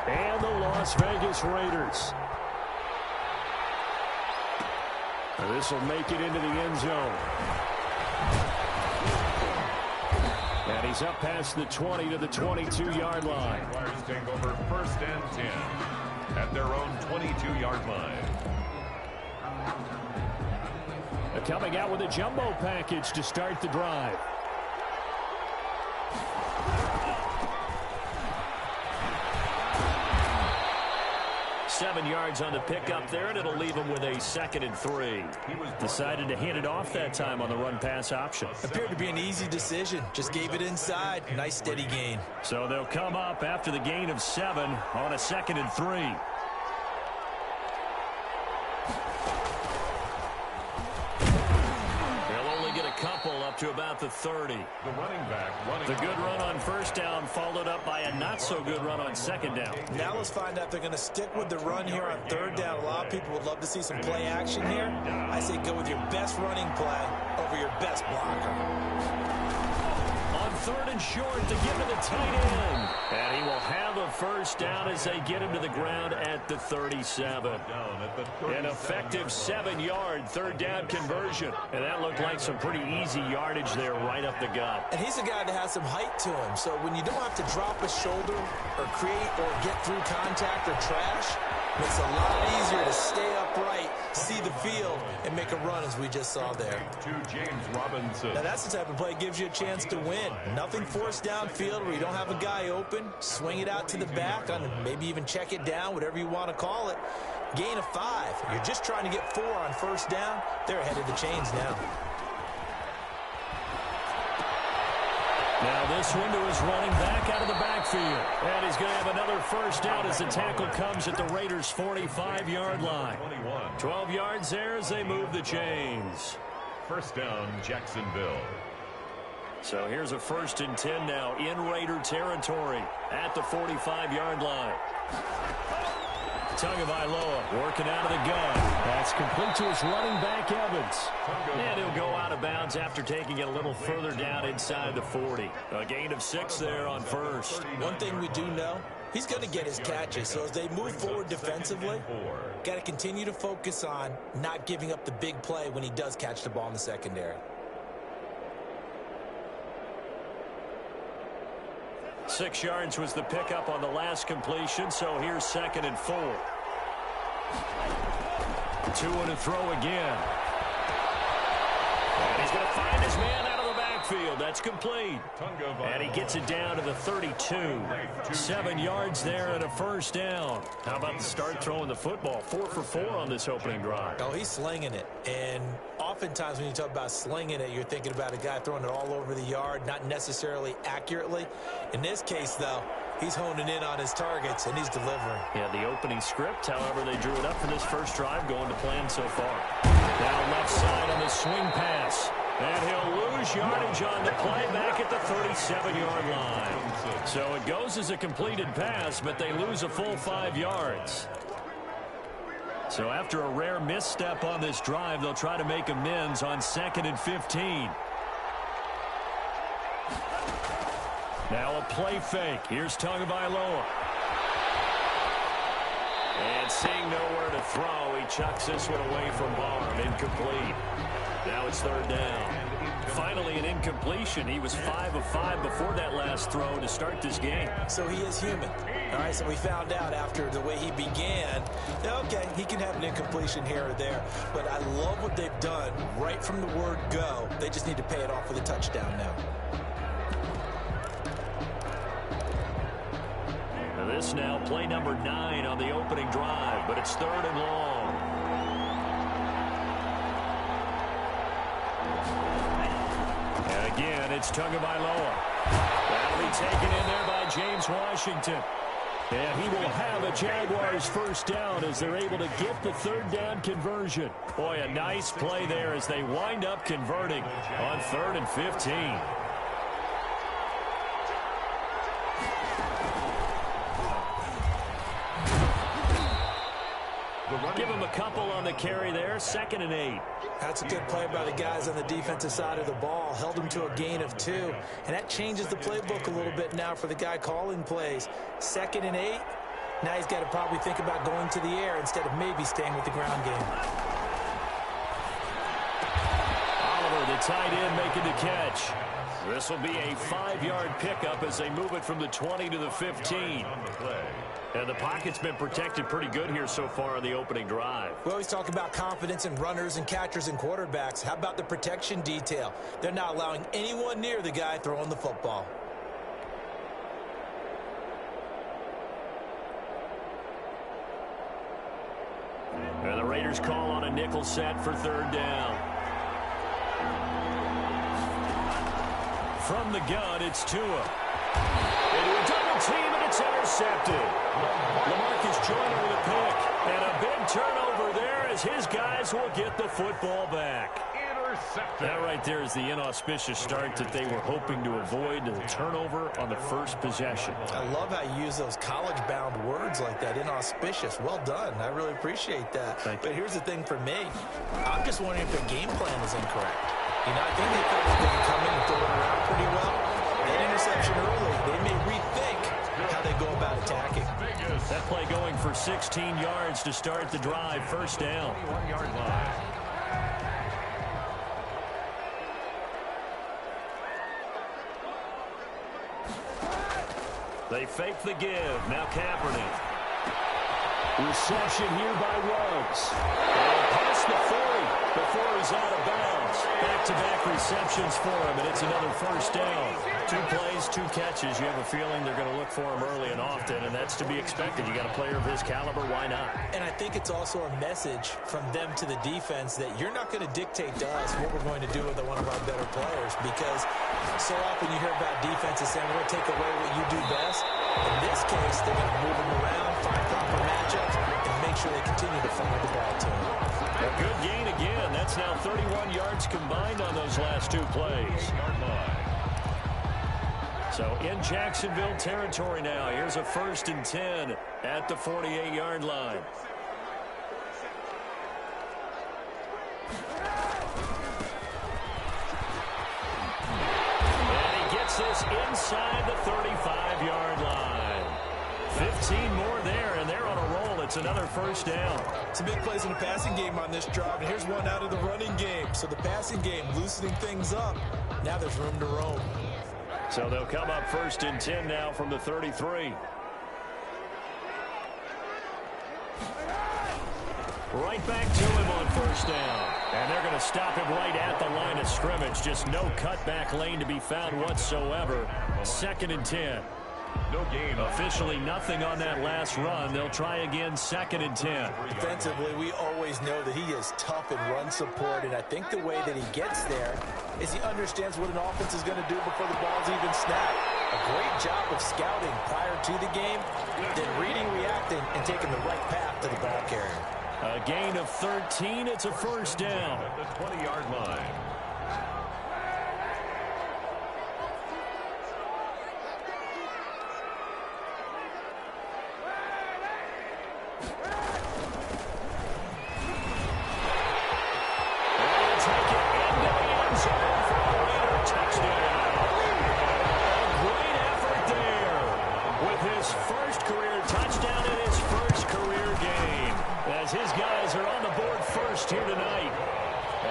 And the Las Vegas Raiders. This will make it into the end zone. And he's up past the 20 to the 22-yard line. Jaguars take over 1st and 10 at their own 22-yard line. They're coming out with a jumbo package to start the drive. Seven yards on the pickup there, and it'll leave him with a 2nd and 3. He was decided to hand it off that time on the run-pass option. Appeared to be an easy decision. Just gave it inside. Nice steady gain. So they'll come up after the gain of 7 on a 2nd and 3. Couple up to about the 30. The running back running. The good run on 1st down followed up by a not-so-good run on 2nd down. Now let's find out if they're going to stick with the run here on 3rd down. A lot of people would love to see some play action here. I say go with your best running play over your best blocker. On 3rd and short to give to the tight end. And he will have a 1st down as they get him to the ground at the 37. An effective 7-yard 3rd down conversion. And that looked like some pretty easy yardage there right up the gut. And he's a guy that has some height to him. So when you don't have to drop a shoulder or create or get through contact or trash, it's a lot easier to stay upright, see the field, and make a run as we just saw there. To James Robinson. Now that's the type of play that gives you a chance to win. Nothing forced downfield where you don't have a guy open. Swing it out to the back, on maybe even check it down, whatever you want to call it. Gain of 5. You're just trying to get 4 on 1st down. They're ahead of the chains now. Now this one to his running back out of the backfield. And he's going to have another 1st down as the tackle comes at the Raiders' 45-yard line. 12 yards there as they move the chains. 1st down, Jacksonville. So here's a 1st and 10 now in Raider territory at the 45-yard line. Tagovailoa working out of the gun. That's complete to his running back, Evans. And he'll go out of bounds after taking it a little further down inside the 40. A gain of 6 there on 1st. One thing we do know, he's going to get his catches. So as they move forward defensively, got to continue to focus on not giving up the big play when he does catch the ball in the secondary. 6 yards was the pickup on the last completion, so here's 2nd and 4. 2 and a throw again. And he's going to find his man out of the backfield. That's complete. And he gets it down to the 32. 7 yards there and a 1st down. How about the start throwing the football? 4 for 4 on this opening drive. Oh, he's slinging it. And oftentimes when you talk about slinging it, you're thinking about a guy throwing it all over the yard, not necessarily accurately. In this case, though, he's honing in on his targets, and he's delivering. Yeah, the opening script, however, they drew it up for this first drive, going to plan so far. Now left side on the swing pass. And he'll lose yardage on the play back at the 37-yard line. So it goes as a completed pass, but they lose a full 5 yards. So after a rare misstep on this drive, they'll try to make amends on 2nd and 15. Now a play fake. Here's Tagovailoa. And seeing nowhere to throw, he chucks this one away from Barr. Incomplete. Now it's 3rd down. Finally an incompletion. He was 5 of 5 before that last throw to start this game. So he is human. All right, so we found out after the way he began, okay, he can have an incompletion here or there, but I love what they've done right from the word go. They just need to pay it off with a touchdown now. This now play number 9 on the opening drive, but it's 3rd and long. And again, it's Tagovailoa. That'll be taken in there by James Washington. And he will have a Jaguars 1st down as they're able to get the 3rd down conversion. Boy, a nice play there as they wind up converting on 3rd and 15. Give him a couple on the carry there. 2nd and 8. That's a good play by the guys on the defensive side of the ball. Held him to a gain of 2. And that changes the playbook a little bit now for the guy calling plays. 2nd and 8. Now he's got to probably think about going to the air instead of maybe staying with the ground game. Oliver, the tight end, making the catch. This will be a 5-yard pickup as they move it from the 20 to the 15. And the pocket's been protected pretty good here so far on the opening drive. We always talk about confidence in runners and catchers and quarterbacks. How about the protection detail? They're not allowing anyone near the guy throwing the football. And the Raiders call on a nickel set for 3rd down. From the gun, it's Tua. Into a double team, and it's intercepted. LaMarcus Joyner with a pick. And a big turnover there as his guys will get the football back. That right there is the inauspicious start that they were hoping to avoid, the turnover on the first possession. I love how you use those college-bound words like that, inauspicious. Well done. I really appreciate that. But here's the thing for me. I'm just wondering if their game plan is incorrect. You know, I think they thought they could come in and throw it around pretty well. That interception early, they may rethink how they go about attacking. That play going for 16 yards to start the drive. 1st down. 21-yard line. They fake the give. Now Kaepernick. Reception here by Ruggs. Past the 40 before he's out of bounds. Back-to-back receptions for him, and it's another 1st down. 2 plays, 2 catches. You have a feeling they're going to look for him early and often, and that's to be expected. You got a player of his caliber, why not? And I think it's also a message from them to the defense that you're not going to dictate to us what we're going to do with one of our better players, because so often you hear about defenses saying, we're going to take away what you do best. In this case, they're going to move them around, find proper matchups, and make sure they continue to fumble the ball to him. A good gain again. That's now 31 yards combined on those last 2 plays. So in Jacksonville territory now. Here's a 1st and 10 at the 48-yard line. And he gets this inside the 35-yard line. 15 more there, and they're on a roll. It's another 1st down. Some big plays in the passing game on this drive, and here's one out of the running game. So the passing game loosening things up. Now there's room to roam. So they'll come up 1st and 10 now from the 33. Right back to him on 1st down. And they're going to stop him right at the line of scrimmage. Just no cutback lane to be found whatsoever. 2nd and 10. No gain. Officially nothing on that last run. They'll try again 2nd and 10. Defensively, we always know that he is tough in run support, and I think the way that he gets there is he understands what an offense is going to do before the ball's even snapped. A great job of scouting prior to the game, then reading, reacting, and taking the right path to the ball carrier. A gain of 13. It's a 1st down. At the 20-yard line. Here tonight.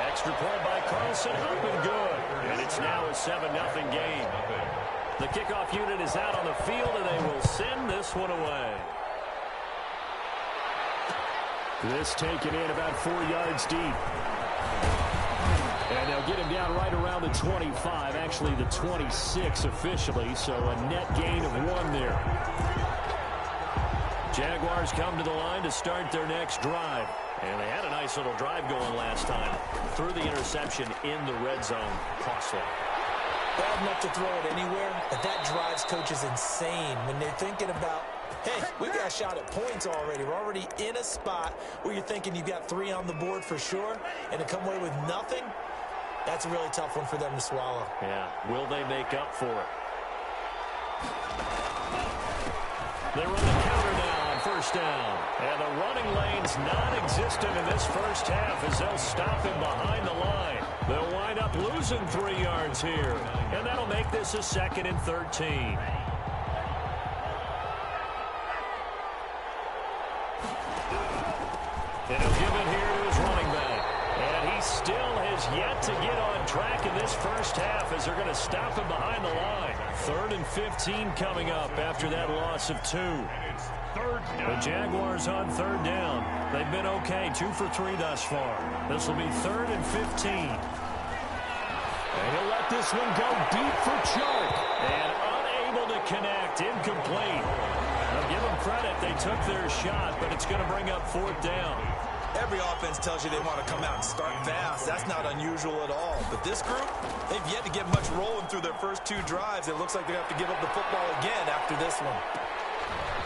Extra point by Carlson, up and good. And it's now a 7-0 game. The kickoff unit is out on the field, and they will send this one away. This taken in about 4 yards deep. And they'll get him down right around the 25, actually the 26 officially, so a net gain of 1 there. Jaguars come to the line to start their next drive. And they had a nice little drive going last time. Threw the interception in the red zone. Costly. Bad enough to throw it anywhere, but that drives coaches insane when they're thinking about, hey, we got a shot at points already. We're already in a spot where you're thinking you've got 3 on the board for sure, and to come away with nothing, that's a really tough one for them to swallow. Yeah, will they make up for it? They run the counter now on 1st down. And the running lane's non-existent in this first half as they'll stop him behind the line. They'll wind up losing 3 yards here. And that'll make this a 2nd and 13. And he'll give it here to his running back. And he still has yet to get on track in this first half as they're going to stop him behind the line. 3rd and 15 coming up after that loss of 2. The Jaguars on 3rd down. They've been okay, 2 for 3 thus far. This will be 3rd and 15. And he'll let this one go deep for Chark. And unable to connect, incomplete. I'll give them credit, they took their shot, but it's going to bring up 4th down. Every offense tells you they want to come out and start fast. That's not unusual at all. But this group, they've yet to get much rolling through their first 2 drives. It looks like they have to give up the football again after this one.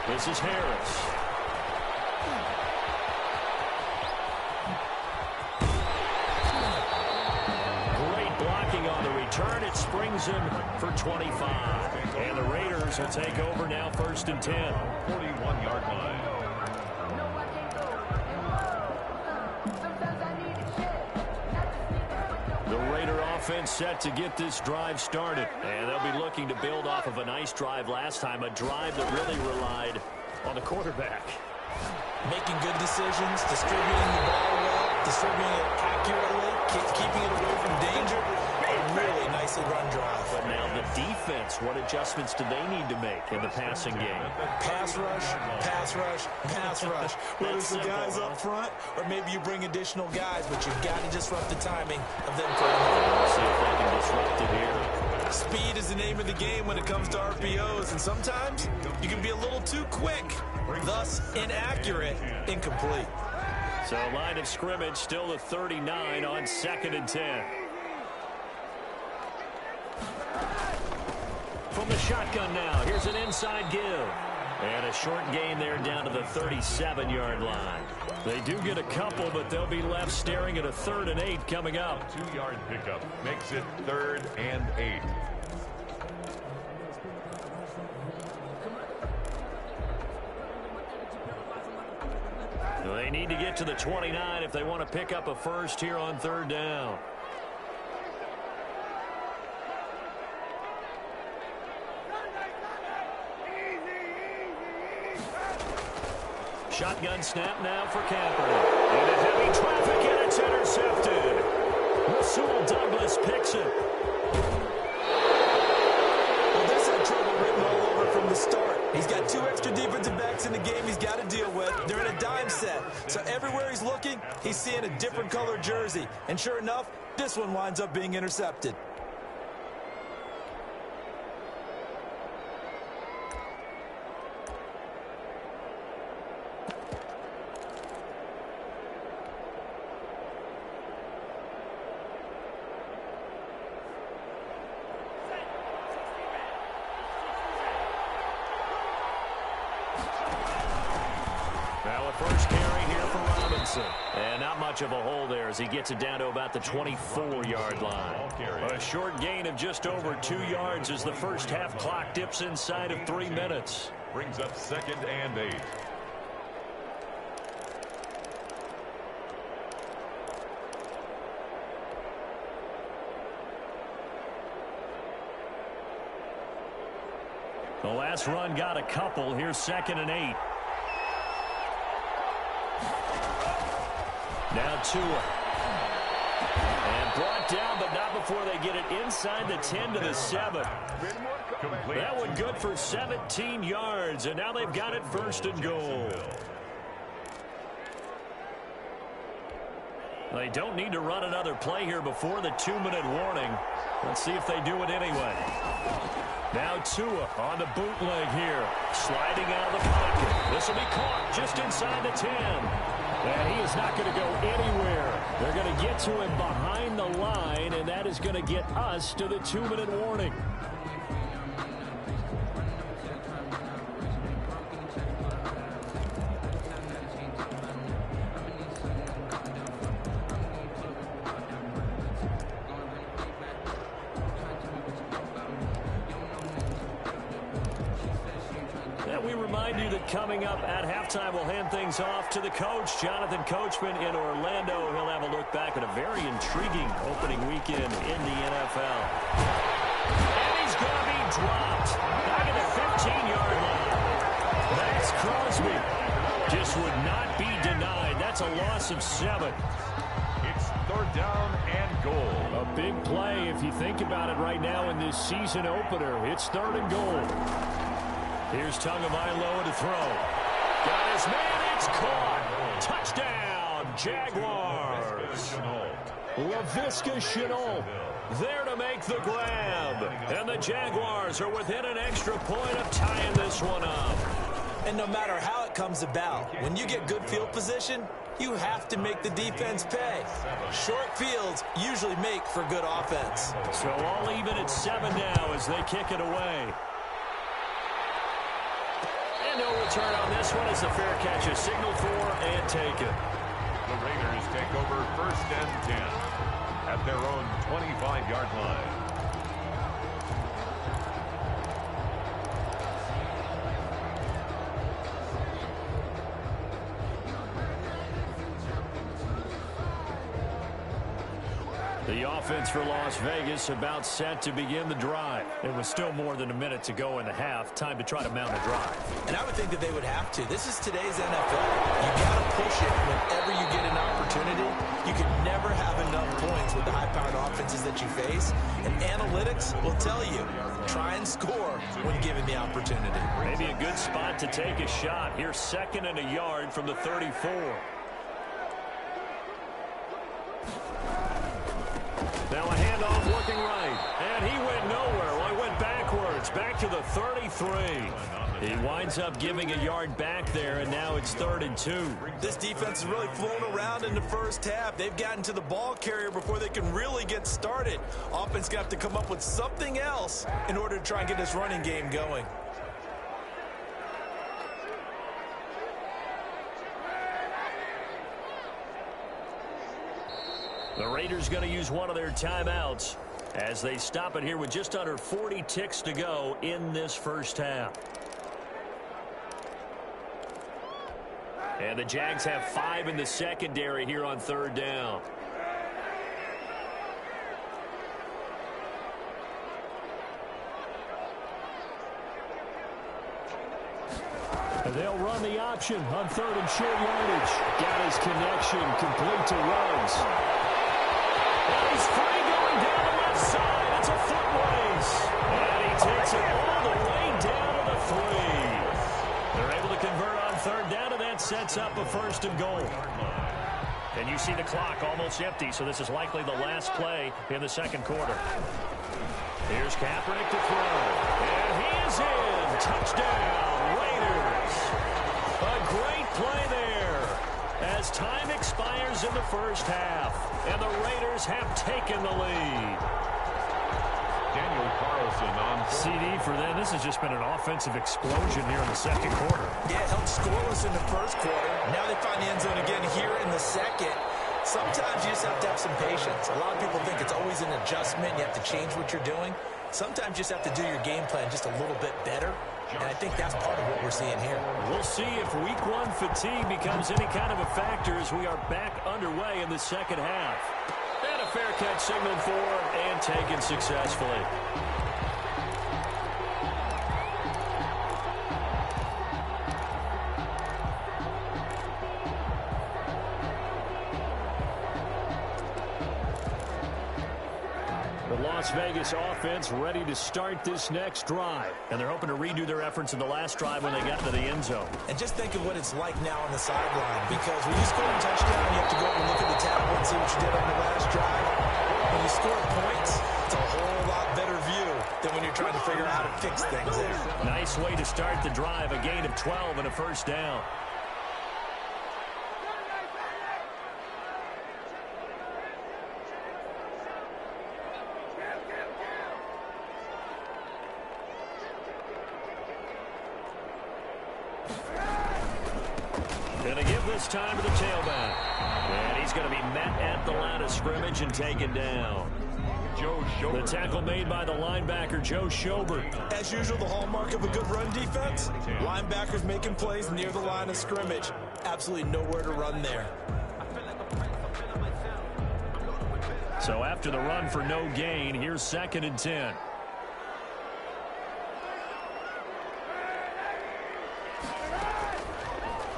This is Harris. Great blocking on the return. It springs him for 25. And the Raiders will take over now 1st and 10. 41-yard line. The Raider offense set to get this drive started. And they'll be looking to build off of a nice drive last time, a drive that really relied on the quarterback. Making good decisions, distributing the ball well, distributing it accurately, keeping it away from danger. A really nicely run drive. But now the defense, what adjustments do they need to make in the passing game? Pass rush, pass rush, pass rush. Whether it's the guys up front or maybe you bring additional guys, but you've got to disrupt the timing of them. See if they can disrupt it here. Speed is the name of the game when it comes to RPOs, and sometimes you can be a little too quick, thus inaccurate, incomplete. So line of scrimmage still the 39 on 2nd and 10. From the shotgun now, here's an inside give. And a short gain there down to the 37-yard line. They do get a couple, but they'll be left staring at a 3rd and 8 coming up. 2-yard pickup makes it 3rd and 8. They need to get to the 29 if they want to pick up a first here on 3rd down. Shotgun snap now for Kaepernick. Into heavy traffic, and it's intercepted. Rasul Douglas picks it. Well, this had trouble written all over from the start. He's got 2 extra defensive backs in the game he's got to deal with. They're in a dime set. So everywhere he's looking, he's seeing a different color jersey. And sure enough, this one winds up being intercepted. First carry here for Robinson. And not much of a hole there as he gets it down to about the 24-yard line. A short gain of just over 2 yards as the first half clock dips inside of 3 minutes. Brings up 2nd and 8. The last run got a couple. Here's 2nd and 8. Now Tua. And brought down, but not before they get it inside the 10 to the 7. That one good for 17 yards, and now they've got it 1st and goal. They don't need to run another play here before the 2-minute warning. Let's see if they do it anyway. Now Tua on the bootleg here. Sliding out of the pocket. This will be caught just inside the 10. And he is not going to go anywhere. They're going to get to him behind the line, and that is going to get us to the 2-minute warning. Coming up at halftime, we'll hand things off to the coach, Jonathan Coachman in Orlando. He'll have a look back at a very intriguing opening weekend in the NFL. And he's going to be dropped back at the 15-yard line. Max Crosby just would not be denied. That's a loss of 7. It's third down and goal. A big play if you think about it right now in this season opener. It's 3rd and goal. Here's Tagovailoa to throw. Got his man. It's caught. Touchdown, Jaguars. Laviska Shenault there to make the grab. And the Jaguars are within an extra point of tying this one up. And no matter how it comes about, when you get good field position, you have to make the defense pay. Short fields usually make for good offense. So all even at 7 now as they kick it away. And no return on this one as the fair catch is signaled for and taken. The Raiders take over 1st and 10 at their own 25-yard line. The offense for Las Vegas about set to begin the drive. It was still more than a minute to go in the half. Time to try to mount a drive. And I would think that they would have to. This is today's NFL. You got to push it whenever you get an opportunity. You can never have enough points with the high-powered offenses that you face. And analytics will tell you, try and score when given the opportunity. Maybe a good spot to take a shot. Here's 2nd and a yard from the 34. Now a handoff working right. And he went nowhere. Well, he went backwards. Back to the 33. He winds up giving a yard back there, and now it's 3rd and 2. This defense has really flown around in the first half. They've gotten to the ball carrier before they can really get started. Offense got to come up with something else in order to try and get this running game going. The Raiders going to use one of their timeouts as they stop it here with just under 40 ticks to go in this first half. And the Jags have 5 in the secondary here on 3rd down. And they'll run the option on 3rd and short yardage. Got his connection complete to Ruggs. And he's free going down the left side. It's a foot race. And he takes it all the way down to the 3. They're able to convert on 3rd down, and that sets up a 1st and goal. And you see the clock almost empty, so this is likely the last play in the 2nd quarter. Here's Kaepernick to throw. And he is in. Touchdown, Raiders. A great play there as time expires in the first half. And the Raiders have taken the lead. Daniel Carlson on CD for them. This has just been an offensive explosion here in the 2nd quarter. Yeah, held scoreless in the 1st quarter. Now they find the end zone again here in the 2nd. Sometimes you just have to have some patience. A lot of people think it's always an adjustment. You have to change what you're doing. Sometimes you just have to do your game plan just a little bit better. And I think that's part of what we're seeing here. We'll see if week 1 fatigue becomes any kind of a factor as we are back underway in the 2nd half. And a fair catch signaled for and taken successfully. The Las Vegas offense ready to start this next drive. And they're hoping to redo their efforts in the last drive when they got to the end zone. And just think of what it's like now on the sideline, because when you score a touchdown, you have to go up and look at the tablet and see what you did on the last drive. When you score points, it's a whole lot better view than when you're trying to figure out how to fix things there. Nice way to start the drive, a gain of 12 and a 1st down. Going to give this time to the tailback. And he's going to be met at the line of scrimmage and taken down. Joe Schobert. The tackle made by the linebacker, Joe Schobert. As usual, the hallmark of a good run defense, linebackers making plays near the line of scrimmage. Absolutely nowhere to run there. So after the run for no gain, here's 2nd and 10.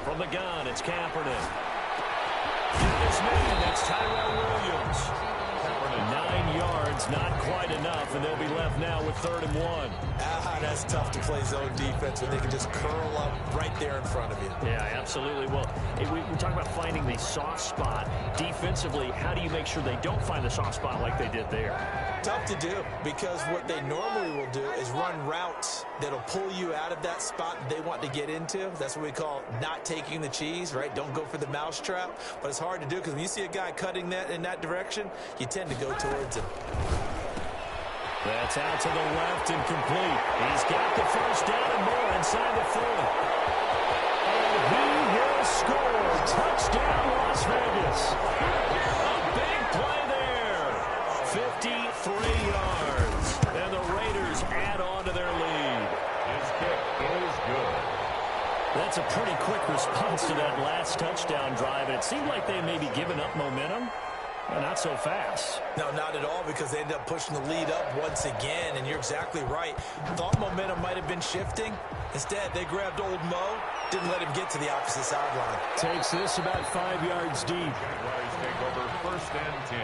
From the gun, it's Kaepernick. This man, it's Tyrell Williams. 9 yards, not quite enough, and they'll be left now with 3rd and 1. That's tough to play zone defense when they can just curl up right there in front of you. Yeah, absolutely. Well, we talk about finding the soft spot. Defensively, how do you make sure they don't find the soft spot like they did there? Tough to do, because what they normally will do is run routes that'll pull you out of that spot they want to get into. That's what we call not taking the cheese, right? Don't go for the mousetrap. But it's hard to do, because when you see a guy cutting that in that direction, you tend to go towards him. That's out to the left and complete. He's got the first down and more inside the 40. And he will score. Touchdown, Las Vegas. A big play there. 53 yards. And the Raiders add on to their lead. His kick is good. That's a pretty quick response to that last touchdown drive. And it seemed like they may be giving up momentum. Well, not so fast. No, not at all, because they ended up pushing the lead up once again, and you're exactly right. Thought momentum might have been shifting. Instead, they grabbed old Mo, didn't let him get to the opposite sideline. Takes this about 5 yards deep. Jaguars take over 1st and 10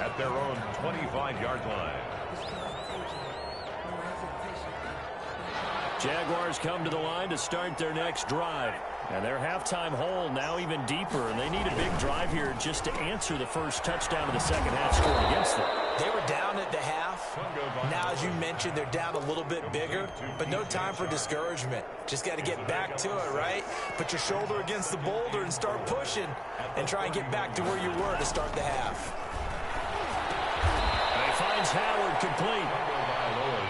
at their own 25-yard line. Jaguars come to the line to start their next drive. And their halftime hole now even deeper, and they need a big drive here just to answer the first touchdown of the second half scored against them. They were down at the half. Now, as you mentioned, they're down a little bit bigger, but no time for discouragement. Just got to get back to it, right? Put your shoulder against the boulder and start pushing, and try and get back to where you were to start the half. And he finds Howard complete.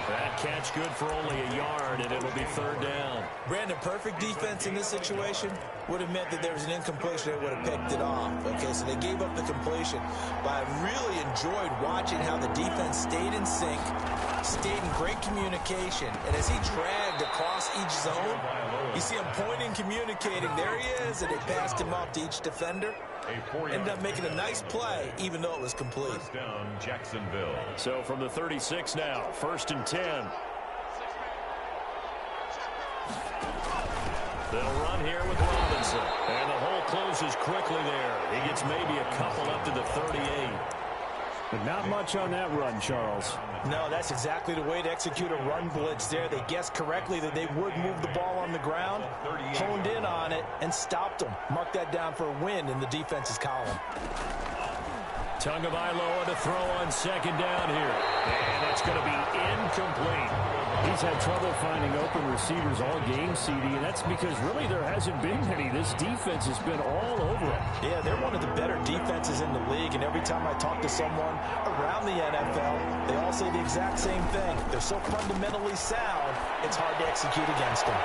That catch good for only a yard, and it'll be 3rd down. Brandon, perfect defense in this situation would have meant that there was an incompletion. They would have picked it off. Okay, so they gave up the completion. But I really enjoyed watching how the defense stayed in sync, stayed in great communication. And as he dragged across each zone, you see him pointing, communicating. There he is, and they passed him off to each defender. Ended up making a nice play, even though it was complete. First down, Jacksonville. So from the 36 now, 1st and 10. They'll run here with Robinson. And the hole closes quickly there. He gets maybe a couple up to the 38. But not much on that run, Charles. No, that's exactly the way to execute a run blitz there. They guessed correctly that they would move the ball on the ground, honed in on it, and stopped them. Mark that down for a win in the defense's column. Tagovailoa to throw on 2nd down here. And it's going to be incomplete. He's had trouble finding open receivers all game, CD, and that's because really there hasn't been any. This defense has been all over him. Yeah, they're one of the better defenses in the league, and every time I talk to someone around the NFL, they all say the exact same thing. They're so fundamentally sound, it's hard to execute against them.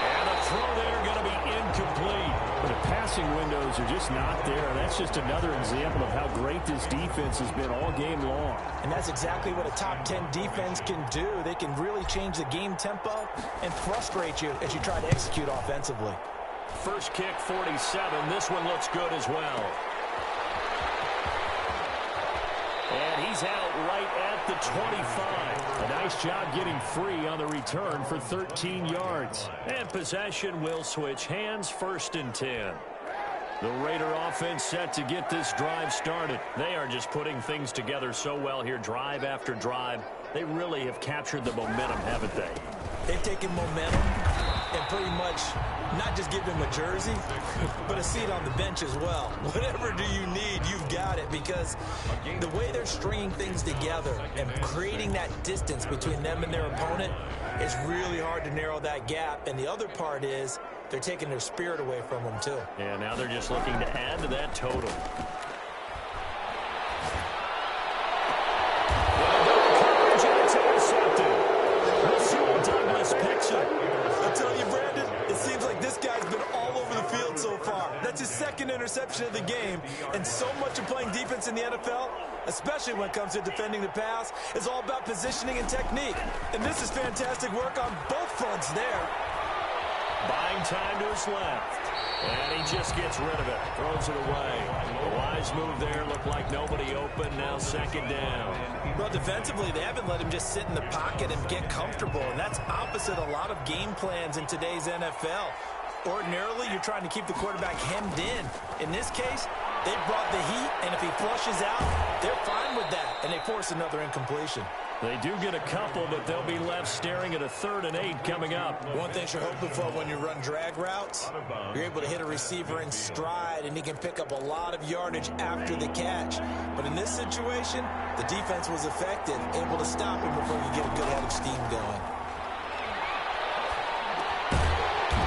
And a throw there going to be incomplete. But the passing windows are just not there. That's just another example of how great this defense has been all game long. And that's exactly what a top 10 defense can do. They can really change the game tempo and frustrate you as you try to execute offensively. First kick, 47. This one looks good as well. And he's out right at the 25. A nice job getting free on the return for 13 yards. And possession will switch hands, 1st and 10. The Raider offense set to get this drive started. They are just putting things together so well here, drive after drive. They really have captured the momentum, haven't they? They've taken momentum and pretty much not just give him a jersey, but a seat on the bench as well. Whatever do you need, you've got it, because the way they're stringing things together and creating that distance between them and their opponent, it's really hard to narrow that gap. And the other part is they're taking their spirit away from them, too. Yeah, now they're just looking to add to that total. Douglas picks it. I'll tell you, Brandon, it seems like this guy's been all over the field so far. That's his 2nd interception of the game. And so much of playing defense in the NFL, especially when it comes to defending the pass, is all about positioning and technique. And this is fantastic work on both fronts there. Buying time to his left. And he just gets rid of it. Throws it away. A wise move there. Looked like nobody open. Now 2nd down. Well, defensively, they haven't let him just sit in the pocket and get comfortable. And that's opposite a lot of game plans in today's NFL. Ordinarily, you're trying to keep the quarterback hemmed in. In this case, they brought the heat, and if he flushes out, they're fine with that, and they force another incompletion. They do get a couple, but they'll be left staring at a 3rd and 8 coming up. One thing you're hoping for when you run drag routes, you're able to hit a receiver in stride, and he can pick up a lot of yardage after the catch. But in this situation, the defense was effective, able to stop him before you get a good head of steam going.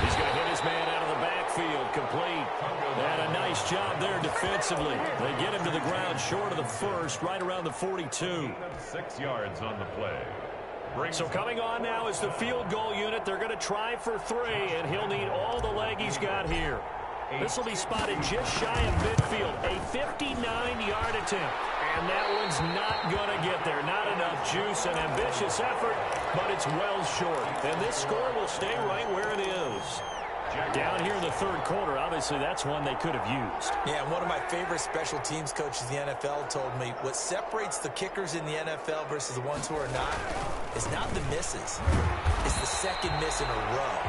He's going to hit his man out of the backfield, complete. And a nice job there defensively. They get him to the ground short of the first, right around the 42. 6 yards on the play. So coming on now is the field goal unit. They're going to try for 3, and he'll need all the leg he's got here. This will be spotted just shy of midfield, a 59-yard attempt. And that one's not going to get there. Not enough juice, an ambitious effort, but it's well short. And this score will stay right where it is. Down here in the 3rd quarter, obviously that's one they could have used. Yeah, and one of my favorite special teams coaches in the NFL told me what separates the kickers in the NFL versus the ones who are not is not the misses. It's the second miss in a row.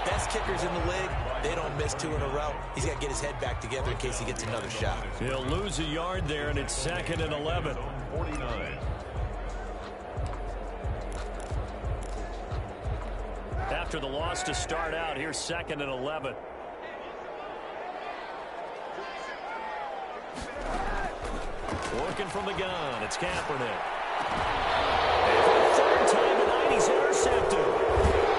Best kickers in the league, they don't miss 2 in a row. He's got to get his head back together in case he gets another shot. He'll lose a yard there, and it's 2nd and 11. 49. After the loss to start out, here's 2nd and 11. Working from the gun, it's Kaepernick. And for the 3rd time tonight, he's intercepted.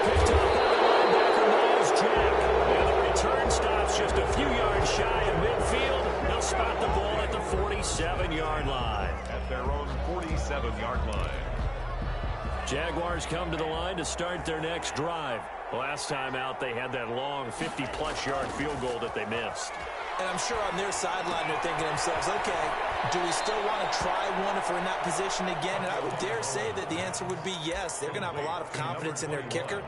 Picked up by the linebacker, Miles Jack. And the return stops just a few yards shy of midfield. They'll spot the ball at the 47-yard line. At their own 47-yard line. Jaguars come to the line to start their next drive. Last time out, they had that long 50-plus yard field goal that they missed. And I'm sure on their sideline they're thinking to themselves, okay, do we still want to try one if we're in that position again? And I would dare say that the answer would be yes. They're going to have a lot of confidence in their kicker.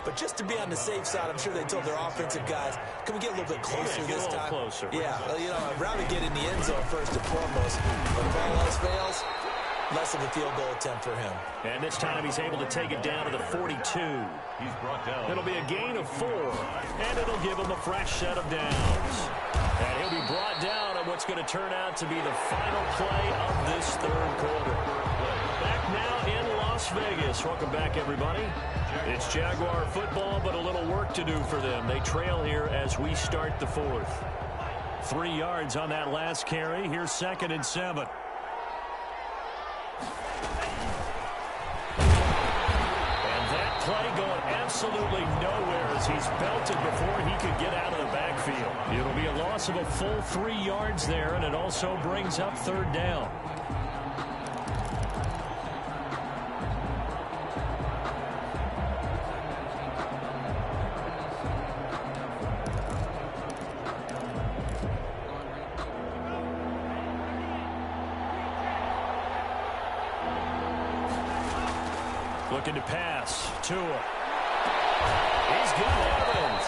But just to be on the safe side, I'm sure they told their offensive guys, can we get a little bit closer this time? Closer. Yeah, well, you know, I'd rather get in the end zone first and foremost. But if all else fails, less of a field goal attempt for him. And this time he's able to take it down to the 42. He's brought down. It'll be a gain of 4, and it'll give him a fresh set of downs. And he'll be brought down on what's going to turn out to be the final play of this 3rd quarter. Back now in Las Vegas. Welcome back, everybody. It's Jaguar football, but a little work to do for them. They trail here as we start the 4th. 3 yards on that last carry. Here's 2nd and 7. Play going absolutely nowhere as he's belted before he could get out of the backfield. It'll be a loss of a full 3 yards there, and it also brings up 3rd down. Looking to pass. Tua. He's got Evans.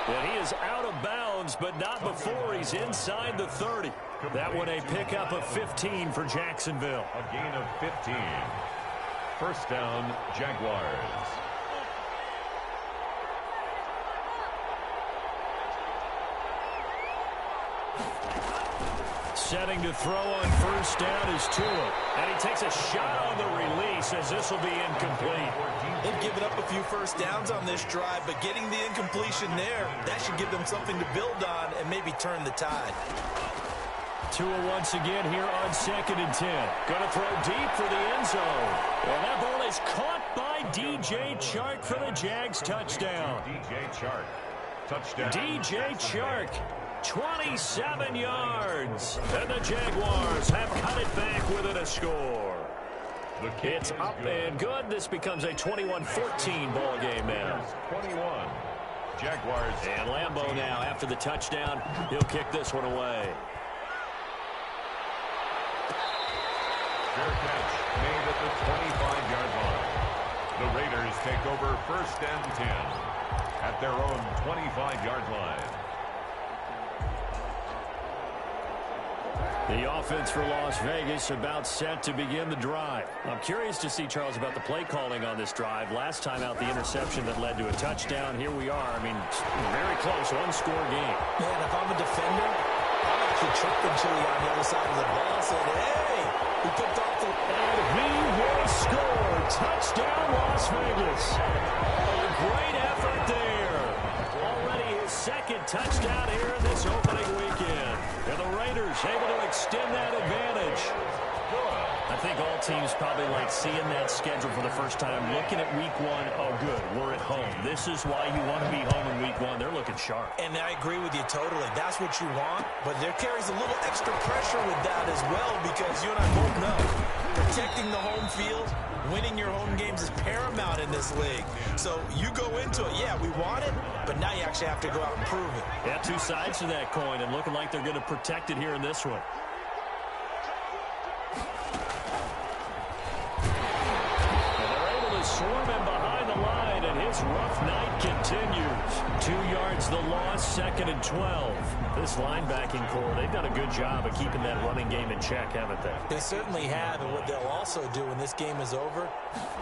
And he is out of bounds, but not before he's inside the 30. That one a pickup of 15 for Jacksonville. A gain of 15. 1st down, Jaguars. Setting to throw on 1st down is Tua. And he takes a shot on the release as this will be incomplete. They've given up a few 1st downs on this drive, but getting the incompletion there, that should give them something to build on and maybe turn the tide. Tua once again here on 2nd and 10. Going to throw deep for the end zone. And that ball is caught by DJ Chark for the Jags touchdown. DJ Chark. Touchdown. DJ Chark. 27 yards. And the Jaguars have cut it back within a score. It's up and good. This becomes a 21-14 ball game now. 21. Jaguars. And Lambeau now after the touchdown. He'll kick this one away. Fair catch made at the 25-yard line. The Raiders take over 1st and 10 at their own 25-yard line. The offense for Las Vegas about set to begin the drive. I'm curious to see, Charles, about the play calling on this drive. Last time out, the interception that led to a touchdown. Here we are. I mean, very close, one-score game. Yeah, and if I'm a defender, I'm actually tripping Chili on the other side of the ball, saying, hey, we picked off the... And he will score. Touchdown, Las Vegas. A great effort there. Already his second touchdown here in this opening weekend. And the Raiders able to extend that advantage. I think all teams probably like seeing that schedule for the first time, looking at week one. Oh, good, we're at home. This is why you want to be home in week one. They're looking sharp. And I agree with you totally. That's what you want. But there carries a little extra pressure with that as well, because you and I both know protecting the home field, winning your home games is paramount in this league. So you go into it, yeah, we want it, but now you actually have to go out and prove it. Yeah, two sides to that coin, and looking like they're going to protect it here in this one. And they're able to swarm him behind the line, and his rough night continues. 2 yards the loss, 2nd and 12. This linebacking core, they've done a good job of keeping that running game in check, haven't they? They certainly have, and what they'll also do when this game is over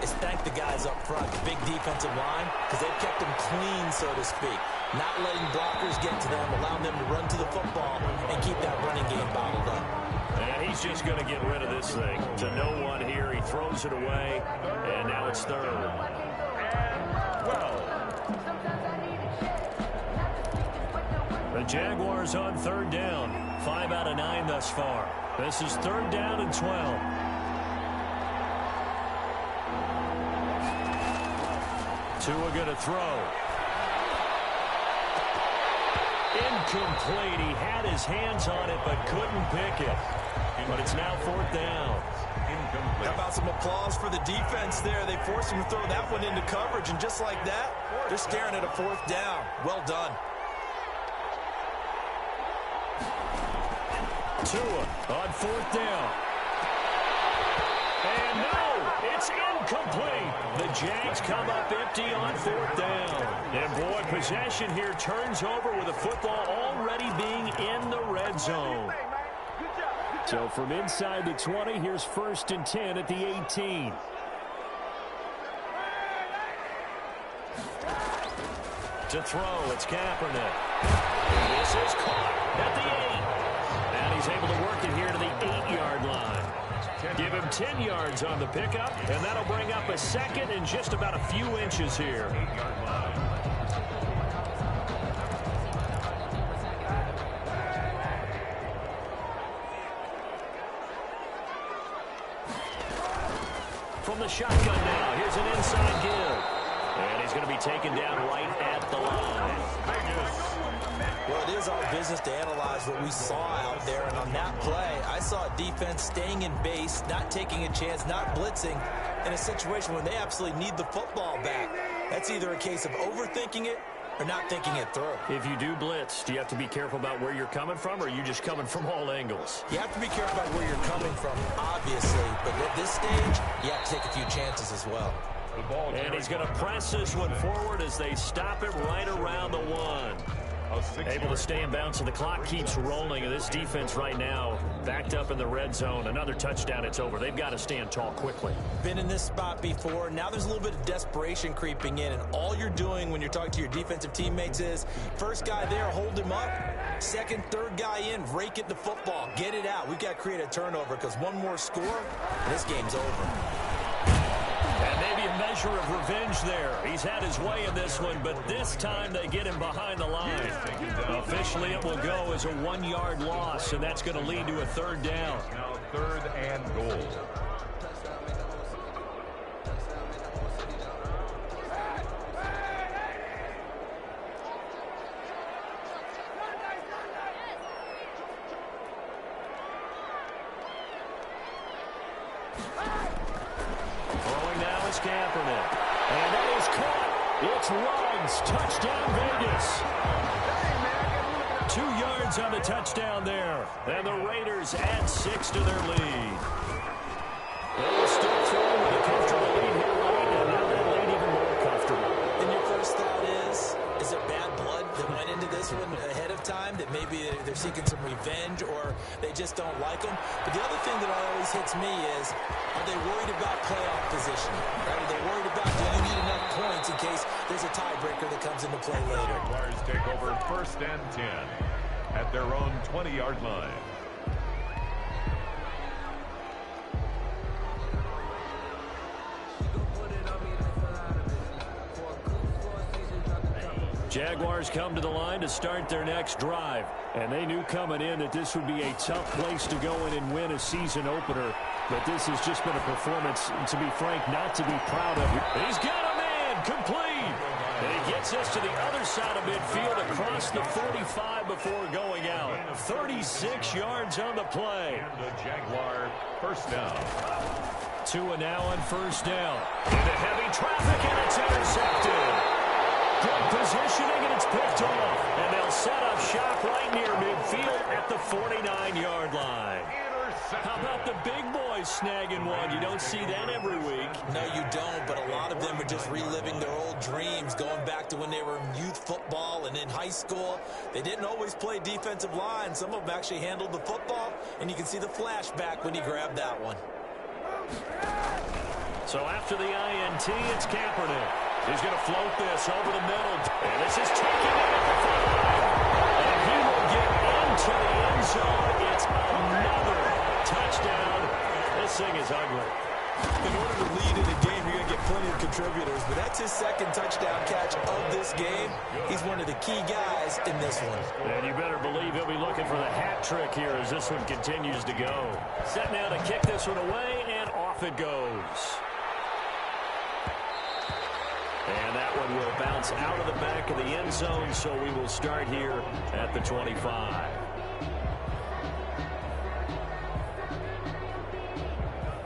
is thank the guys up front, the big defensive line, because they've kept them clean, so to speak. Not letting blockers get to them, allowing them to run to the football and keep that running game bottled up. And he's just going to get rid of this thing. To no one here, he throws it away, and now it's 3rd. The Jaguars on 3rd down. 5 out of 9 thus far. This is 3rd down and 12. Tua going to throw. Incomplete. He had his hands on it but couldn't pick it. But it's now 4th down. How about some applause for the defense there? They forced him to throw that one into coverage, and just like that, they're staring at a 4th down. Well done. Tua on 4th down. And no, it's incomplete. The Jags come up empty on 4th down. And boy, possession here turns over with the football already being in the red zone. So from inside the 20, here's 1st and 10 at the 18. To throw, it's Kaepernick. This is caught at the 8. And he's able to work it here to the 8-yard line. Give him 10 yards on the pickup, and that'll bring up a 2nd and just about a few inches here. From the shotgun now, here's an inside give. And he's going to be taken down right at the line. Well, it is our business to analyze what we saw out there, and on that play, I saw a defense staying in base, not taking a chance, not blitzing, in a situation when they absolutely need the football back. That's either a case of overthinking it or not thinking it through. If you do blitz, do you have to be careful about where you're coming from, or are you just coming from all angles? You have to be careful about where you're coming from, obviously, but at this stage, you have to take a few chances as well. And he's going to press this one forward as they stop it right around the 1. Able to stay in bounds, so the clock keeps rolling. And this defense right now backed up in the red zone. Another touchdown, it's over. They've got to stand tall quickly. Been in this spot before. Now there's a little bit of desperation creeping in, and all you're doing when you're talking to your defensive teammates is first guy there, hold him up. Second, third guy in, rake it the football. Get it out. We've got to create a turnover, because one more score, and this game's over. And maybe a measure of revenge there. He's had his way in this one, but this time they get him behind the line. Officially, it will go as a 1-yard loss, and that's going to lead to a 3rd down. Now 3rd and goal. Throwing now is Kaepernick. And that is caught. It's Ruggs. Touchdown, Vegas. 2 yards on the touchdown there. And the Raiders add 6 to their lead. They will still throw with a comfortable lead here late, and now that lead even more comfortable. And your first thought is it bad blood that went into this this one ahead of time, that maybe they're seeking some revenge or they just don't like them. But the other thing that always hits me is, are they worried about playoff positioning? Right? Are they worried about, do you need enough points in case there's a tiebreaker that comes into play later? Jaguars take over 1st and 10 at their own 20-yard line. Jaguars come to the line to start their next drive. And they knew coming in that this would be a tough place to go in and win a season opener. But this has just been a performance, to be frank, not to be proud of. He's got a man complete. And he gets us to the other side of midfield across the 45 before going out. 36 yards on the play. And the Jaguar first down. Tua now on first down. Into heavy traffic, and it's intercepted. Good positioning, and it's picked off. And they'll set up shop right near midfield at the 49-yard line. How about the big boys snagging one? You don't see that every week. No, you don't, but a lot of them are just reliving their old dreams, going back to when they were in youth football and in high school. They didn't always play defensive line. Some of them actually handled the football, and you can see the flashback when he grabbed that one. So after the INT, it's Kaepernick. He's going to float this over the middle. And this is taken in at the 5. And he will get into the end zone. It's another touchdown. This thing is ugly. In order to lead in a game, you're going to get plenty of contributors. But that's his second touchdown catch of this game. He's one of the key guys in this one. And you better believe he'll be looking for the hat trick here as this one continues to go. Set now to kick this one away, and off it goes. And that one will bounce out of the back of the end zone, so we will start here at the 25.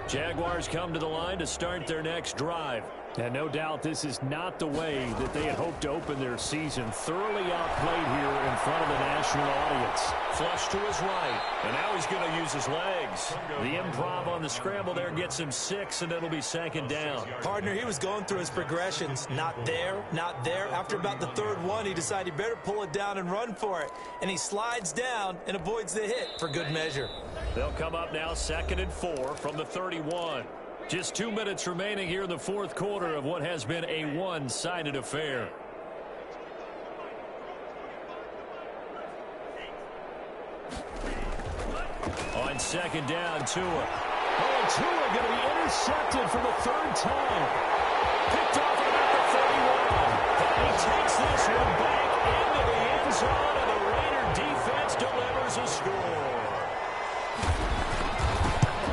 Jaguars come to the line to start their next drive. And no doubt this is not the way that they had hoped to open their season. Thoroughly outplayed here in front of the national audience. Flush to his right. And now he's going to use his legs. The improv on the scramble there gets him 6, and it'll be second down. Partner, he was going through his progressions. Not there, not there. After about the third one, he decided he better pull it down and run for it. And he slides down and avoids the hit for good measure. They'll come up now 2nd and 4 from the 31. Just 2 minutes remaining here in the fourth quarter of what has been a one-sided affair. On second down, Tua. Oh, Tua going to be intercepted for the third time. Picked off at about the 31. He takes this one back into the end zone, and the Raider defense delivers a score.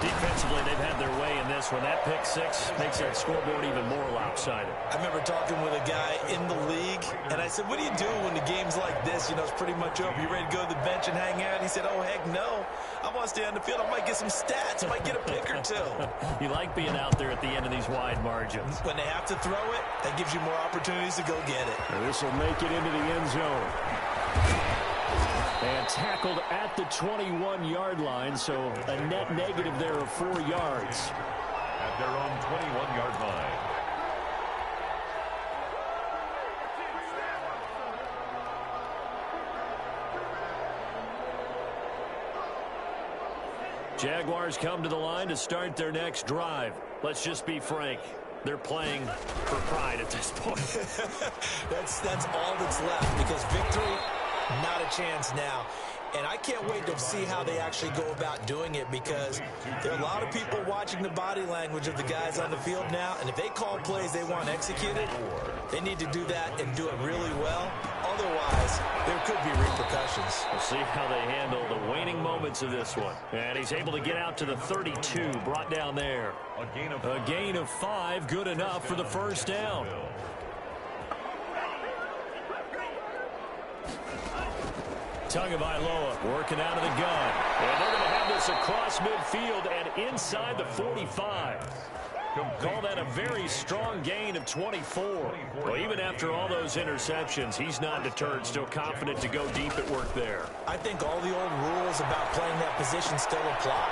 Defensively, they've had their way in this one. That pick 6 makes that scoreboard even more lopsided. I remember talking with a guy in the league, and I said, what do you do when the game's like this? You know, it's pretty much over. You ready to go to the bench and hang out? He said, oh, heck no. I want to stay on the field. I might get some stats. I might get a pick or two. You like being out there at the end of these wide margins. When they have to throw it, that gives you more opportunities to go get it. And this will make it into the end zone. And tackled at the 21-yard line, so a net negative there of 4 yards. At their own 21-yard line. Jaguars come to the line to start their next drive. Let's just be frank. They're playing for pride at this point. That's all that's left, because victory, not a chance now. And I can't wait to see how they actually go about doing it, because there are a lot of people watching the body language of the guys on the field now, and if they call plays they want executed, they need to do that and do it really well. Otherwise, there could be repercussions. We'll see how they handle the waning moments of this one. And he's able to get out to the 32, brought down there. A gain of 5, good enough for the first down. Tagovailoa working out of the gun. And they're going to have this across midfield and inside the 45. Call that a very strong gain of 24. Well, even after all those interceptions, he's not deterred, still confident to go deep at work there. I think all the old rules about playing that position still apply.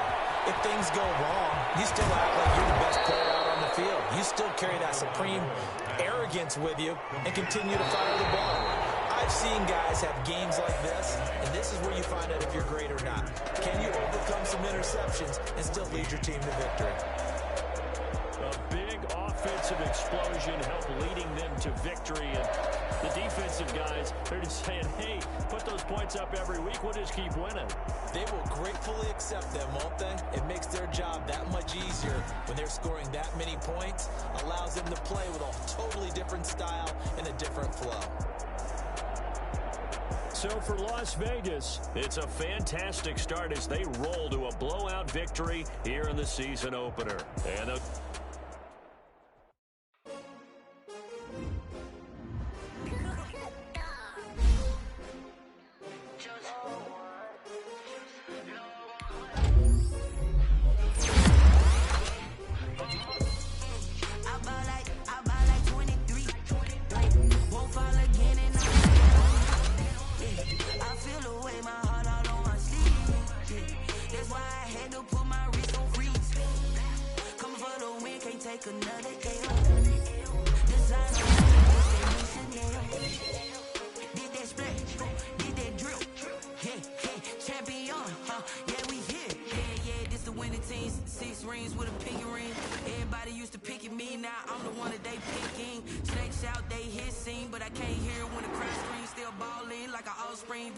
If things go wrong, you still act like you're the best player out on the field. You still carry that supreme arrogance with you and continue to fire the ball. I I've seen guys have games like this, and this is where you find out if you're great or not. Can you overcome some interceptions and still lead your team to victory? A big offensive explosion helped leading them to victory. And the defensive guys, they're just saying, hey, put those points up every week. We'll just keep winning. They will gratefully accept them, won't they? It makes their job that much easier when they're scoring that many points. Allows them to play with a totally different style and a different flow. So for Las Vegas, it's a fantastic start as they roll to a blowout victory here in the season opener. And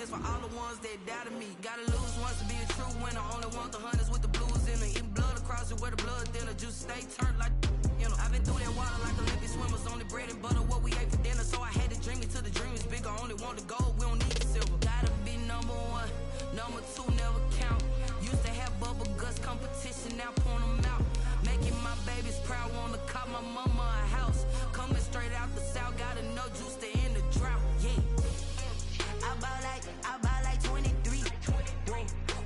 this for all the ones that doubted me. Gotta lose once to be a true winner. Only want the hunters with the blues in it. Eating blood across it where the blood thinner. Juice stay turned like, you know. I've been through that water like Olympic swimmers. Only bread and butter what we ate for dinner. So I had to dream it till the dream is bigger. Only want the gold, we don't need the silver. Gotta be number one, number two never count. Used to have bubble guts competition, now point them out. Making my babies proud, wanna cop my mama a house. Coming straight out the south, gotta know juice to end the drought. Yeah. I buy like 23.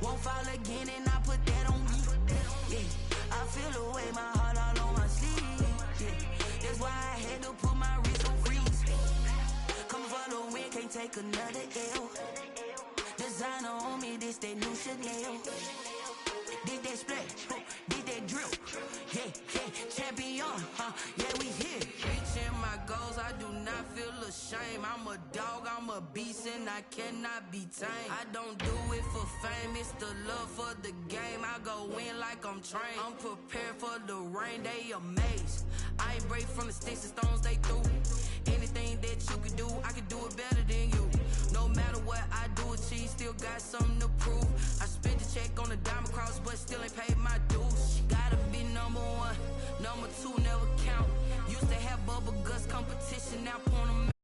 Won't fall again and I put that on me. Yeah, I feel the way, my heart all on my sleeve. Yeah, that's why I had to put my wrist on freeze. Coming for the win, can't take another L. Designer on me, this that new Chanel. Did that splash, did that drill. Yeah, champion, yeah, we here. Reaching my goals, I do not feel ashamed. I'm a dog, I'm a beast, and I cannot be tamed. I don't do it for fame, it's the love for the game. I go in like I'm trained. I'm prepared for the rain, they amazed. I ain't break from the sticks and stones they threw. Anything that you can do, I can do it better than you. No matter what I do, achieve, still got something to prove. I spent the check on the diamond cross, but still ain't paid my dues. Gotta be number one, number two never count. Used to have bubble guts competition, now point them